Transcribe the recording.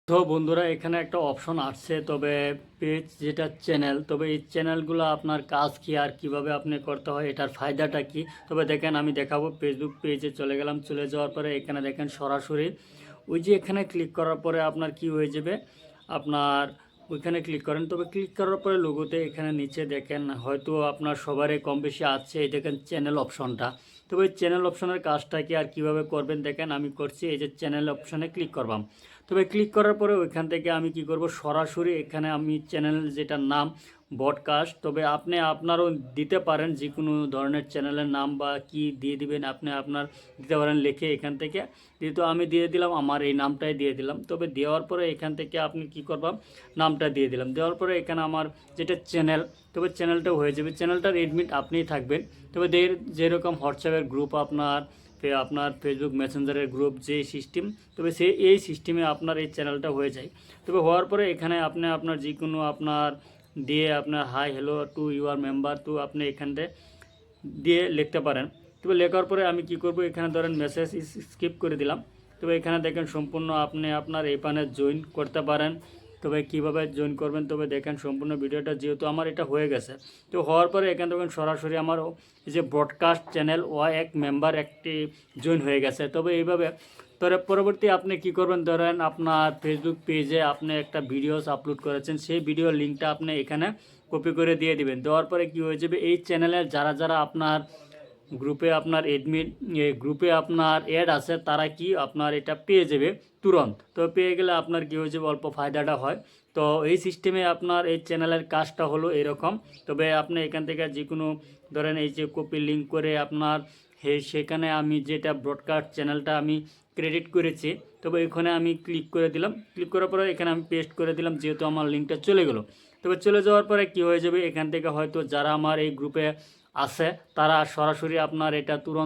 তো বন্ধুরা এখানে একটা অপশন আসছে, তবে পেজ যেটা চ্যানেল, তবে এই চ্যানেলগুলো আপনার কাজ কি আর কিভাবে আপনি করতে হয়, এটার ফায়দাটা কি। তবে দেখেন আমি দেখাবো। ফেসবুক পেজে চলে গেলাম, চলে যাওয়ার পরে এখানে দেখেন সরাসরি ওই যে এখানে ক্লিক করার পরে আপনার কি হয়ে যাবে, আপনার ওইখানে ক্লিক করেন। তবে ক্লিক করার পরে লোগোতে এখানে নিচে দেখেন, হয়তো আপনার সবারই কম বেশি আছে, এই দেখেন চ্যানেল অপশনটা। তবে এই চ্যানেল অপশনের কাজটা কি আর কিভাবে করবেন দেখেন আমি করছি। এই যে চ্যানেল অপশনে ক্লিক করবাম। তবে ক্লিক করার পরে ওইখান থেকে আমি কি করব, সরাসরি এখানে আমি চ্যানেল যেটার নাম ব্রডকাস্ট, তবে আপনি আপনারও দিতে পারেন যে কোনো ধরনের চ্যানেলের নাম বা কি দিয়ে দিবেন, আপনি আপনার দিতে পারেন লিখে এখান থেকে। যেহেতু আমি দিয়ে দিলাম, আমার এই নামটাই দিয়ে দিলাম। তবে দেওয়ার পরে এখান থেকে আপনি কি করবেন, নামটা দিয়ে দিলাম। দেওয়ার পরে এখানে আমার যেটা চ্যানেল, তবে চ্যানেলটাও হয়ে যাবে। চ্যানেলটার এডমিন আপনিই থাকবেন। তবে যেরকম হোয়াটসঅ্যাপের গ্রুপ আপনার ফেসবুক মেসেঞ্জারের গ্রুপ যে সিস্টেম, তবে এই সিস্টেমে আপনার এই চ্যানেলটা হয়ে যায়। তবে হওয়ার পরে এখানে আপনি আপনার যে কোনো আপনার দিয়ে আপনার hi hello to your member, তো আপনি এখানতে দিয়ে লিখতে পারেন। তবে লেখার পরে আমি কি করব, এখানে ধরেন মেসেজ স্কিপ করে দিলাম। তবে এখানে দেখেন সম্পূর্ণ আপনি আপনার এই পানে জয়েন করতে পারেন। তবে কিভাবে জয়েন করবেন, তবে দেখেন সম্পূর্ণ ভিডিওটা, যেহেতু আমার এটা হয়ে গেছে। তো হওয়ার পরে এখানে দেখেন সরাসরি আমার এই যে ব্রডকাস্ট চ্যানেল ও এক মেম্বার একটি জয়েন হয়ে গেছে। তবে এইভাবে তবে পরবর্তী আপনি কি করবেন, ধরেন আপনার ফেসবুক পেজে আপনি একটা ভিডিওস আপলোড করেছেন, সেই ভিডিওর লিঙ্কটা আপনি এখানে কপি করে দিয়ে দিবেন। দেওয়ার পরে কি হয়ে যাবে, এই চ্যানেলের যারা যারা আপনার গ্রুপে আপনার এডমিন গ্রুপে আপনার অ্যাড আছে, তারা কি আপনার এটা পেয়ে যাবে তুরন্ত। তো পেয়ে গেলে আপনার কি হয়ে যাবে, অল্প ফায়দাটা হয়। তো এই সিস্টেমে আপনার এই চ্যানেলের কাজটা হলো এরকম। তবে আপনি এখান থেকে যে কোনো ধরেন এই যে কপি লিঙ্ক করে আপনার সেখানে আমি যেটা ব্রডকাস্ট চ্যানেলটা আমি ক্রেডিট করেছি, তবে এখানে আমি ক্লিক করে দিলাম। ক্লিক করার পরে এখানে আমি পেস্ট করে দিলাম, যেহেতু আমার লিঙ্কটা চলে গেলো। তবে চলে যাওয়ার পরে কি হয়ে যাবে, এখান থেকে হয়তো যারা আমার এই গ্রুপে আছে তারা সরাসরি আপনার এটা তুরন্ত